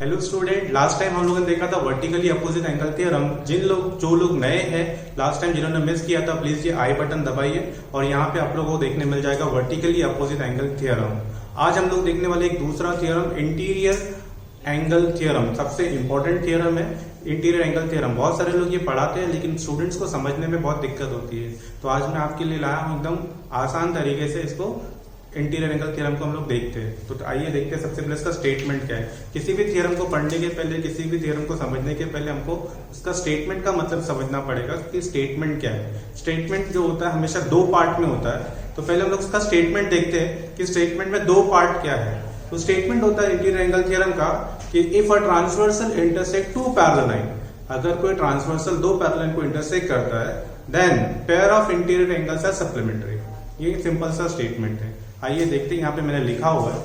Hello student, last time हम लोगों ने देखा था वर्टिकली अपोजिट एंगल थ्योरम। जो लोग नए हैं, लास्ट टाइम जिन्होंने मिस किया था, प्लीज ये आई बटन दबाइए और यहाँ पे आप लोगों को देखने मिल जाएगा वर्टिकली अपोजिट एंगल थ्योरम। आज हम लोग देखने वाले एक दूसरा थ्योरम, इंटीरियर एंगल थ्योरम। सबसे इंपॉर्टेंट थ्योरम है इंटीरियर एंगल थ्योरम। बहुत सारे लोग ये पढ़ाते हैं लेकिन स्टूडेंट्स को समझने में बहुत दिक्कत होती है, तो आज मैं आपके लिए लाया हूँ एकदम आसान तरीके से इसको इंटीरियर एंगल थ्योरम को हम लोग देखते हैं। तो आइए देखते हैं सबसे पहले इसका स्टेटमेंट क्या है। किसी भी थ्योरम को पढ़ने के पहले, किसी भी थ्योरम को समझने के पहले हमको उसका स्टेटमेंट का मतलब समझना पड़ेगा कि स्टेटमेंट क्या है। स्टेटमेंट जो होता है हमेशा दो पार्ट में होता है, तो पहले हम लोग उसका स्टेटमेंट देखते हैं कि स्टेटमेंट में दो पार्ट क्या है। तो स्टेटमेंट होता है इंटीरियर एंगल थ्योरम का कि if a transversal intersect two parallel line, अगर कोई ट्रांसवर्सल दो पैरेलल लाइन को इंटरसेक्ट करता है, then pair of interior angles are supplementary. ये सिंपल सा स्टेटमेंट है। आइए देखते हैं, यहाँ पे मैंने लिखा हुआ है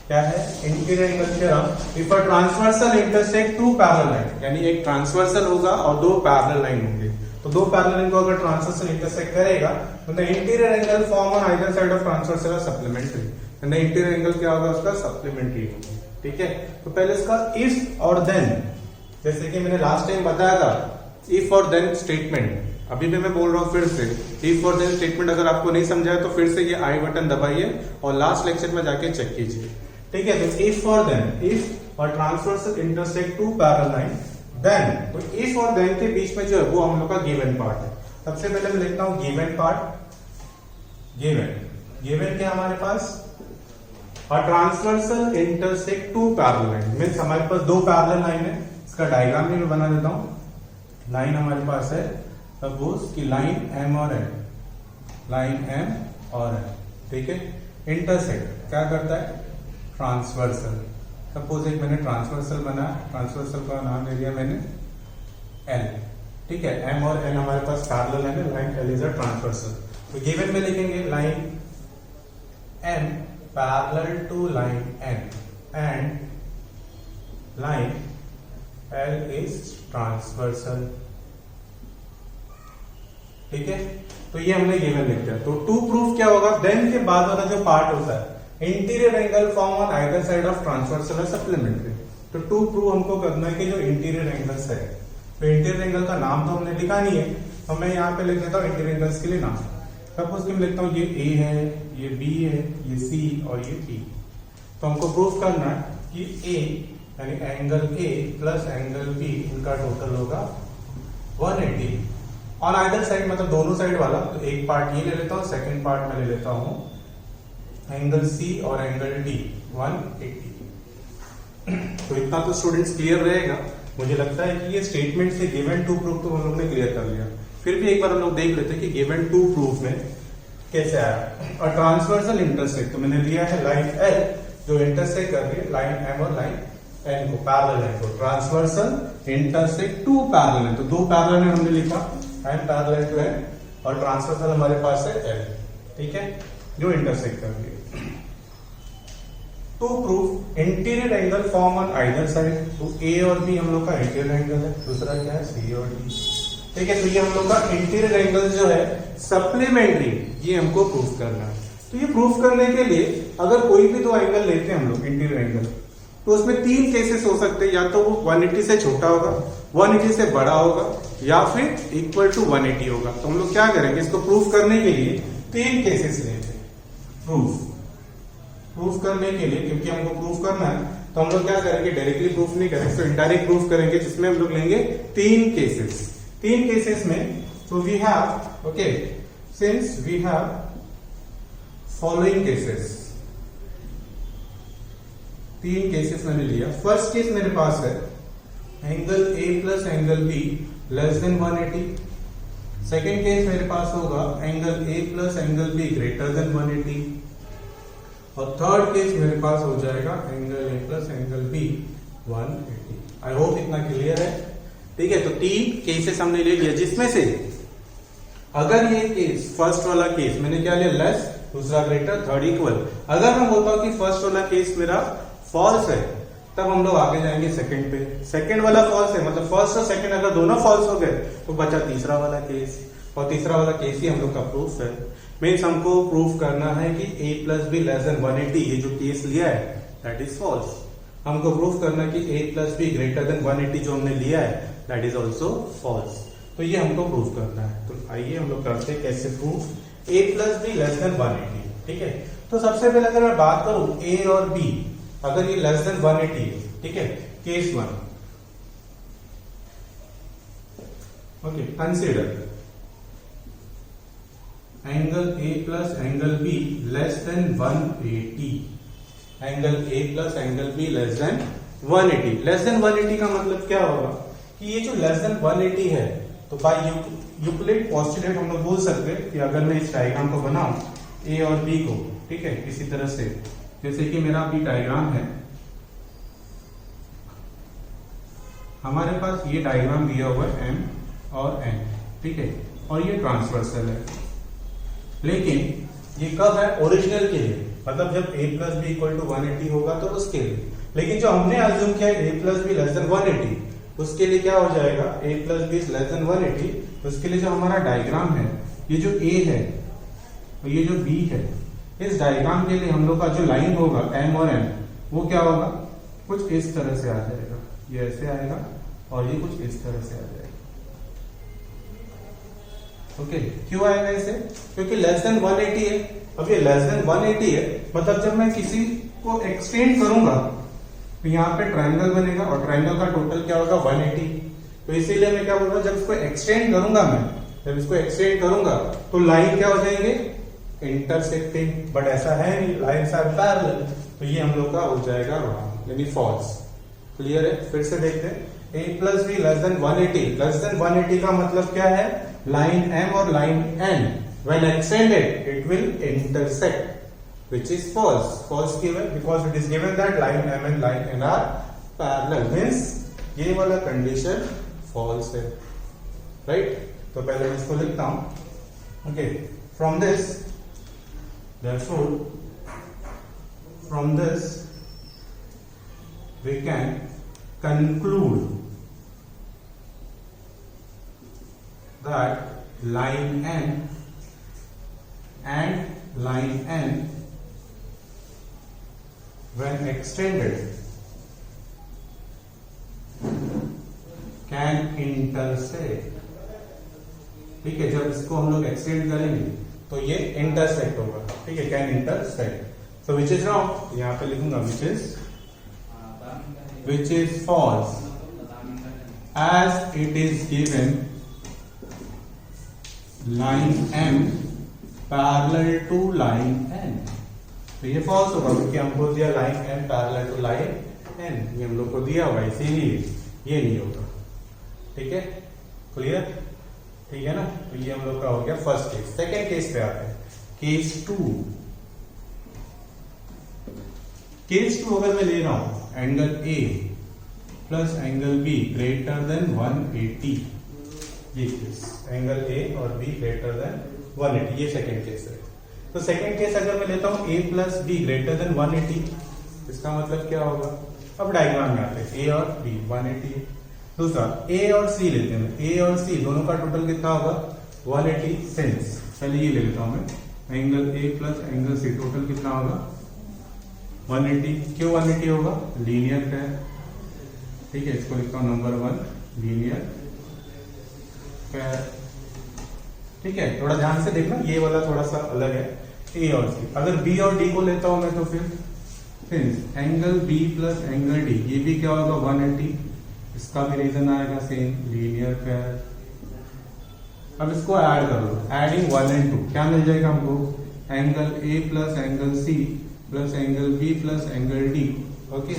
क्या है interior angle theorem. If a transversal intersect two parallel line, यानी एक ट्रांसवर्सल होगा और दो पैरेलल लाइन होंगे, तो दो पैरेलल लाइन को अगर ट्रांसवर्सल इंटरसेक्ट करेगा तो the interior angle form on either side of transversal are supplementary. The interior angle क्या होगा उसका सप्लीमेंट्री होगा। ठीक है, तो पहले इसका इफ और देन, जैसे कि मैंने लास्ट टाइम बताया था, इफ और देन स्टेटमेंट। अभी भी मैं बोल रहा हूँ फिर से, इफ और देन स्टेटमेंट अगर आपको नहीं समझा है तो फिर से ये आई बटन दबाइए और लास्ट लेक्चर में जाके चेक कीजिए। ठीक है, तो इफ और देन, इफ और transversal intersect two parallel line, then, तो इफ और देन के बीच में जो है वो हम लोग का गिवन पार्ट है। सबसे पहले मैं लिखता हूं गिवन पार्ट। गिवन क्या हमारे पास, और transversal intersect two parallel line means हमारे पास दो पैरेलल लाइन है। इसका डायग्राम भी मैं बना देता हूं। लाइन हमारे पास है, सपोज कि लाइन एम और एन, लाइन एम और एन, ठीक है। इंटरसेक्ट क्या करता है, ट्रांसवर्सल। सपोज एक मैंने ट्रांसवर्सल बनाया, ट्रांसवर्सल का नाम ले दिया मैंने एल, ठीक है। एम और एन हमारे पास पैरेलल है, line l is a transversal. तो गिवन में लिखेंगे line m parallel to line n and line l is transversal. ठीक है, तो ये हमने गिवन लिख दिया। तो टू प्रूफ क्या होगा, देन के बाद वाला जो पार्ट होता है, interior angle form on either side of transversal और सप्लीमेंट्री। तो टू प्रूफ हमको करना है कि जो इंटीरियर एंगल्स है, तो इंटीरियर एंगल का नाम तो हमने लिखा नहीं है, तो मैं यहाँ पे लिख देता हूँ इंटीरियर एंगल्स के लिए नाम। सपोज कि मैं लिखता हूँ ये ए है, ये बी है, ये सी और ये डी। तो हमको प्रूफ करना है कि ए यानी angle a plus angle b, इनका टोटल होगा 180 ऑन आइदर साइड, मतलब दोनों साइड वाला। तो एक पार्ट ये ले लेता हूँ, सेकंड पार्ट में ले लेता हूँ एंगल सी और एंगल डी 180। तो इतना तो स्टूडेंट्स क्लियर रहेगा। मुझे लगता है कि ये स्टेटमेंट से गिवन टू प्रूफ तो हम लोग ने क्लियर कर लिया। फिर भी एक बार हम लोग देख लेते हैं कि गिवन टू प्रूफ में कैसे आया। और ट्रांसवर्सल इंटरसेक्ट, तो मैंने लिया है लाइन एल जो इंटरसेक्ट कर रही है लाइन एम और लाइन एन को, पैरेलल है, तो ट्रांसवर्सल इंटरसेक्ट टू पैरेलल है। तो दो पैरेलल है हमने लिखा, एन पैरेलल टू एन, और ट्रांसवर्सल हमारे पास है एल, ठीक है, जो इंटरसेक्ट कर रही है। To proof interior angle form on either side, तो ए और बी हम लोग का इंटीरियर एंगल है, दूसरा क्या है सी और डी, ठीक है। तो ये हम लोग का इंटीरियर एंगल जो है सप्लीमेंट्री, ये हमको प्रूफ करना है। तो ये प्रूफ करने के लिए अगर कोई भी दो एंगल लेते हैं हम लोग इंटीरियर एंगल, तो उसमें तीन केसेस हो सकते हैं, या तो वो 180 से छोटा होगा, 180 से बड़ा होगा, या फिर इक्वल टू 180 होगा। तो हम लोग क्या करेंगे, इसको प्रूफ करने के लिए तीन केसेस लेंगे। प्रूफ करने के लिए, क्योंकि हमको प्रूफ करना है, तो हम लोग क्या करेंगे, डायरेक्टली प्रूफ नहीं करेंगे, तो इनडायरेक्ट प्रूफ करेंगे, जिसमें हम लोग लेंगे तीन केसेस। तीन केसेस में, तो we have, okay, since we have following cases, तीन केसेस मैंने लिया। फर्स्ट केस मेरे पास है angle a plus angle b less than 180। Second case मेरे पास होगा angle a plus angle b greater than 180। और थर्ड केस मेरे पास हो जाएगा angle a plus angle b 180। I hope इतना क्लियर है, ठीक है। तो तीन केसेस हमने ले लिया, जिसमें से अगर ये केस, फर्स्ट वाला केस मैंने क्या लिया, लेस, दूसरा ग्रेटर, थर्ड इक्वल। अगर मैं बोलता हूं कि फर्स्ट वाला केस मेरा फॉल्स है, तब हम लोग आगे जाएंगे सेकंड पे। सेकंड वाला फॉल्स है, मतलब फर्स्ट और सेकंड अगर दोनों फॉल्स हो गए तो बचा तीसरा वाला केस, और तीसरा वाला केस ही हम लोग का प्रूफ है। मीन्स हमको प्रूफ करना है कि a plus B less than 180, ये जो केस लिया है दैट इज फॉल्स। हमको प्रूफ करना है कि a plus B greater than 180 जो हमने लिया है दैट इज ऑल्सो फॉल्स। तो ये हमको प्रूफ करना है। तो आइए हम लोग करते हैं कैसे proof a plus B less than 180। ठीक है, तो सबसे पहले अगर मैं बात करूं a और b अगर ये लेस देन 180 है, ठीक है, case 1, okay, consider angle a plus angle b less than 180, angle a plus angle b less than 180। Less than 180 का मतलब क्या होगा कि ये जो लेस देन 180 है, तो बाय यूक्लिड पोस्टुलेट हम लोग बोल सकते हैं कि अगर मैं इस डायग्राम को बनाऊं a और b को, ठीक है, इसी तरह से, जैसे कि मेरा अभी डायग्राम है, हमारे पास ये डायग्राम दिया हुआ है m और n, ठीक है, और ये ट्रांसवर्सल है, लेकिन ये कब है? ओरिजिनल के लिए, मतलब जब a plus b equal to 180 होगा तो उसके लिए। लेकिन जो हमने अज्यूम किया है a plus B less than 180, उसके लिए क्या हो जाएगा? a plus B less than 180, उसके लिए जो हमारा डायग्राम है, ये जो a है और ये जो b है, इस डायग्राम के लिए हम लोग का जो लाइन होगा m और n, वो क्या होगा? कुछ इस तरह से आ जाएगा, ये ऐसे आएगा और ये कुछ इस तरह से आ जाएगा। ओके, क्यों आएगा ऐसे? क्योंकि लेस देन 180 है। अब ये लेस देन 180 है, मतलब जब मैं किसी को एक्सटेंड करूंगा तो यहाँ पे ट्रायंगल बनेगा और ट्रायंगल का टोटल क्या होगा? 180। तो इसीलिए मैं क्या बोल रहा हूँ, जब इसको एक्सटेंड करूंगा, जब इसको एक्सटेंड करूंगा तो लाइन क्या हो जाएंगे? इंटरसेक्टिंग। बट ऐसा है नहीं, लाइन्स आर पैरेलल, तो ये हम लोग का हो जाएगा रॉन्ग, यानी फॉल्स। क्लियर है? फिर से देखते हैं, a plus B less than 180। Less than 180 का मतलब क्या है? लाइन m और line n when extended it will intersect, which is false. False given because it is given that line m and line n are parallel, means ये वाला condition false है, right? तो पहले मैं इसको लिखता हूं। okay, from this, therefore from this we can conclude that line n and line n when extended can intersect। ठीक है, जब इसको हम लोग एक्सटेंड करेंगे तो ये इंटरसेक्ट होगा, ठीक है, can intersect. So which is wrong, यहां पे लिखूंगा which is false, as it is given line m parallel to line n। तो ये फॉल्स होगा क्योंकि हमको दिया line m parallel to line n, ये हम लोग को दिया हुआ, इसीलिए ये नहीं होगा। ठीक है, क्लियर? ठीक है ना? तो ये हम लोग का हो गया फर्स्ट केस। सेकेंड केस पे आते हैं, केस 2। केस 2 अगर मैं ले रहा हूं angle A plus angle B greater than 180, ये केस, एंगल A और B ग्रेटर देन 180, ये सेकेंड केस है। तो सेकेंड केस अगर मैं लेता हूं A plus B greater than 180, इसका मतलब क्या होगा? अब डायग्राम में आते हैं, A और B 180 है। दूसरा A और C लेते हैं, A और C दोनों का टोटल कितना होगा? 180। सेंस पहले ये ले लेता हूं मैं, angle A plus angle C total कितना होगा? 180। क्यों 180 होगा? लीनियर का है, ठीक है, इसको लिखता हूं नंबर 1, लीनियर पैर। ठीक है, थोड़ा ध्यान से देखना, ये वाला थोड़ा सा अलग है, A और C। अगर B और D को लेता हूं मैं तो फिर angle B plus angle D, ये भी क्या होगा? 180, इसका भी रीजन आएगा सेम, लीनियर पैर। अब इसको ऐड कर लो, एडिंग 1 and 2 क्या मिल जाएगा हमको? Angle A plus angle C plus angle B plus angle D, okay,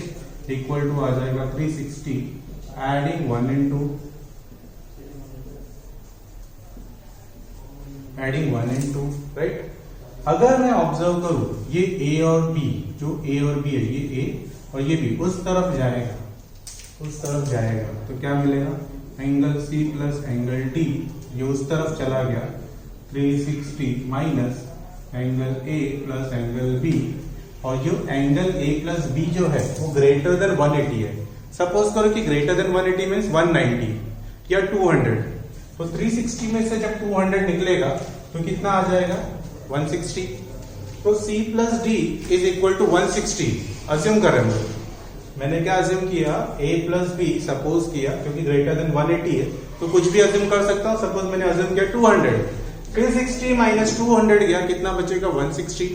equal to आ जाएगा 360, adding 1 and 2, adding 1 and 2, right? अगर मैं ऑब्जर्व करूं, ये A और B, जो A और B है, ये A और ये B उस तरफ जाएगा, उस तरफ जाएगा, तो क्या मिलेगा? Angle C plus angle D, ये उस तरफ चला गया, 360 minus angle A plus angle B, और जो एंगल A प्लस B जो है वो ग्रेटर देन 180 है। सपोज करो कि ग्रेटर देन 180 मीन्स 190 या 200, तो 360 में से जब 200 निकलेगा तो कितना आ जाएगा? 160। तो C plus D is equal to 160 assume कर रहे हैं, मैंने क्या अज्यूम किया, a प्लस बी सपोज किया, क्योंकि ग्रेटर देन 180 है तो कुछ भी अज्यूम कर सकता हूं। सपोज मैंने अज्यूम किया 200, 360 माइनस 200 गया, कितना बचेगा 160।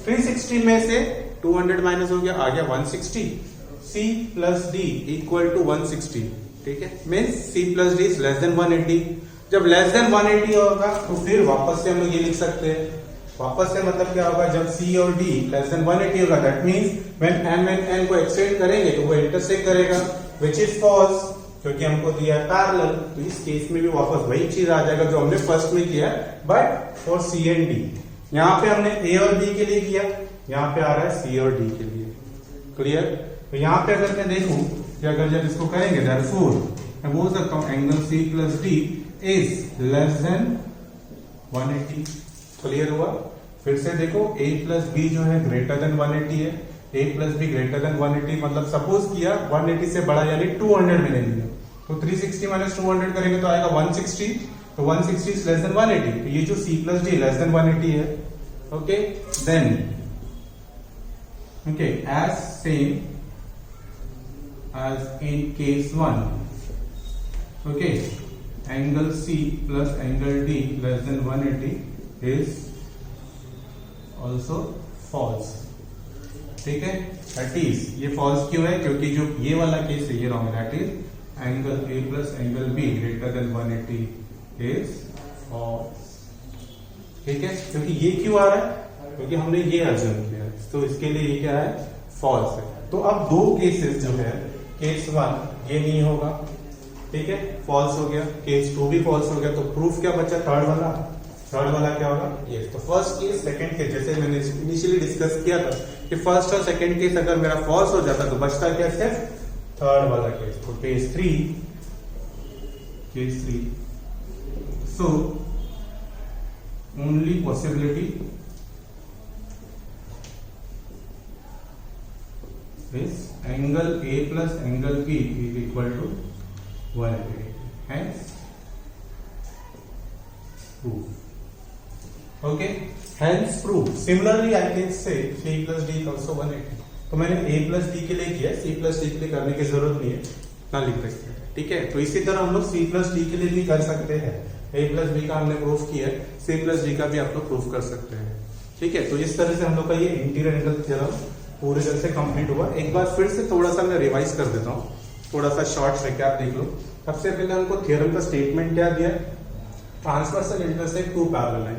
360 में से 200 माइनस हो गया, आ गया 160। c plus D equal to 160, ठीक है, means c plus D is less than 180। जब लेस देन 180 होगा तो फिर वापस से हम लोग ये लिख सकते हैं, वापस से मतलब क्या होगा, जब c और d लेस देन 180 होगा, that means when m and n को एक्सटेंड करेंगे तो वो इंटरसेक्ट करेगा, विच इज फॉल्स, क्योंकि हमको दिया है पैरेलल। तो इस केस में भी वापस वही चीज आ जाएगा जो हमने फर्स्ट में किया, but for c and d। यहाँ पे हमने a और b के लिए किया, यहाँ पे आ रहा है c और d के लिए। क्लियर? तो यहाँ पे अगर मैं देखूं कि अगर जब इसको करेंगे देयरफॉर मैं बोल सकता हूं angle c plus d is less than 180। Clear हुआ? फिर से देखो a प्लस बी जो है ग्रेटर देन 180 है, a plus B greater than 180, मतलब सपोज किया 180 से बड़ा यानी 200 में नहीं लिया, तो 360 माइनस 200 करेंगे तो आएगा 160, तो 160 इज लेस देन 180, तो ये जो c plus D less than 180 है। Okay, then okay as same as in case 1, okay, angle C plus angle D less than 180 is also false, ठीक है। That is, ये false क्यों है, क्योंकि जो ये वाला केस है ये wrong है, that is angle A plus angle B greater than 180 is false, ठीक है। क्योंकि ये क्यों आ रहा है, क्योंकि हमने ये अज्यूम किया, तो इसके लिए ये क्या है, false है। तो अब दो केसेस जो है, केस 1 ये नहीं होगा, ठीक है, फॉल्स हो गया, केस 2 भी फॉल्स हो गया, तो प्रूफ क्या बचा, थर्ड वाला। थर्ड वाला क्या होगा, ये। तो फर्स्ट केस सेकंड केस, जैसे मैंने इनिशियली डिस्कस किया था कि फर्स्ट और सेकंड केस अगर मेरा फॉल्स हो जाता तो बचता क्या, सिर्फ थर्ड वाला केस। तो case 3 so only possibility is angle A plus angle B is equal to 180. Hence, proof. Okay. Hence, proof. Similarly, I can say C plus D is also 180. तो मैंने A plus D के लिए किया, C plus D के लिए करने की जरूरत नहीं है, ना लिख सकते हैं, ठीक है। तो इसी तरह हम लोग C plus D के लिए भी कर सकते हैं। A plus B का हमने प्रूफ किया है, C plus D का भी आप लोग प्रूफ कर सकते हैं, ठीक है। तो इस तरह से हम लोग का ये इंटीरियर एंगल थ्योरम पूरी तरह से कंप्लीट हुआ। एक बार फिर से थोड़ा सा मैं रिवाइज कर देता हूँ, थोड़ा सा शॉर्ट है, क्या आप देख लो। सबसे पहले हमको थ्योरम का स्टेटमेंट क्या दिया, transversal intersect two parallel line,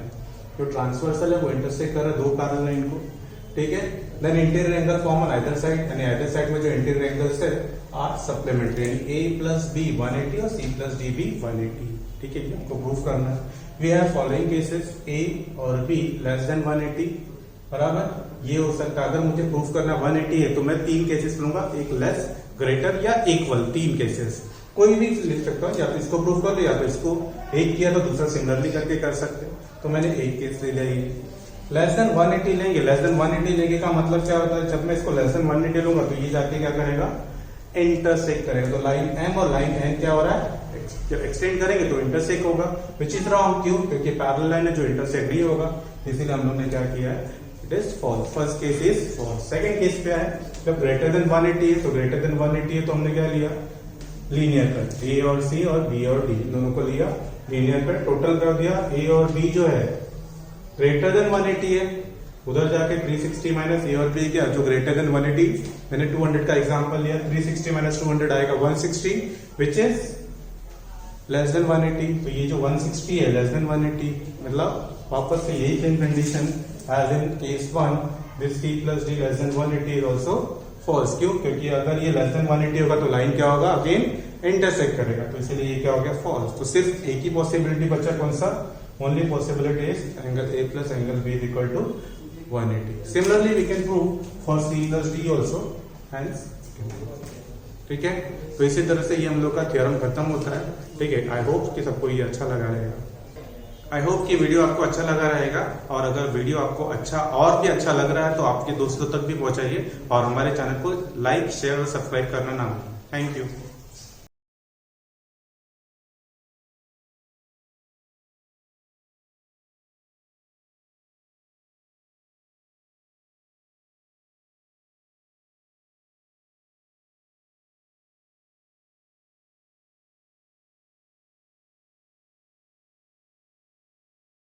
जो ट्रांसवर्सल है वो इंटरसेक्ट कर रहा है दो पैरेलल लाइन को, ठीक है। Then interior angle form on either side, यानी आइदर साइड में जो इंटीरियर एंगल्स है आर सप्लीमेंट्री, यानी a प्लस बी 180 और c प्लस डी भी 180, ठीक है। हमको प्रूफ करना है। We have following cases, a और b लेस देन 180, बराबर। ये हो सकता है, अगर मुझे प्रूफ करना 180 है तो मैं तीन केसेस लूंगा, एक लेस, ग्रेटर या इक्वल, तीन केसेस कोई भी लिख सकता हूँ, या तो इसको प्रूफ कर दो या तो इसको, एक किया तो दूसरा सिमिलरली करके कर सकते हो। तो मैंने एक केस ले लिया, लेस देन 180 लेंगे। लेस देन 180 लेंगे का मतलब क्या होता है, जब मैं इसको लेस देन 180 लूंगा तो ये जाके क्या करेगा, इंटरसेक्ट करेगा। तो लाइन M और लाइन N क्या हो रहा है, जब एक्सटेंड करेंगे तो इंटरसेक्ट होगा, विच इज रॉन्ग, क्यों, क्योंकि पैरेलल लाइन है जो इंटरसेक्ट नहीं होगा, इसीलिए हम लोग ने क्या किया है, it is false. First case is false. Second case क्या है, जब ग्रेटर देन 180 है, तो ग्रेटर देन 180 है तो हमने क्या लिया, लीनियर कट, A और C और B और D दोनों को लिया, लीनियर कट टोटल कर दिया। A और B जो है ग्रेटर देन 180 है, उधर जाके 360 माइनस A और B क्या, जो ग्रेटर देन 180, मैंने 200 का एग्जांपल लिया, 360 माइनस 200 आएगा 160, विच इज लेस देन 180। तो ये जो 160 है लेस देन 180, मतलब वापस से यही same condition as in case 1, this C plus D less than 180 is also false. क्यों, क्योंकि अगर ये लेस देन 180 होगा तो लाइन क्या होगा, अगेन इंटरसेक्ट करेगा, तो इसलिए ये क्या हो गया, फॉल्स। तो सिर्फ एक ही पॉसिबिलिटी बचा, कौन सा, only possibility is angle A plus angle B is equal to 180। Similarly we can prove for C plus D also, hence, ठीक है। तो इसी तरह से ये हम लोग का थ्योरम खत्म होता है, ठीक है। आई होप कि सबको ये अच्छा लगा रहेगा, आई होप कि वीडियो आपको अच्छा लगा रहेगा, और अगर वीडियो आपको अच्छा और भी अच्छा लग रहा है तो आपके दोस्तों तक भी पहुंचाइए, और हमारे चैनल को लाइक, शेयर और सब्सक्राइब करना ना भूलें। Thank you.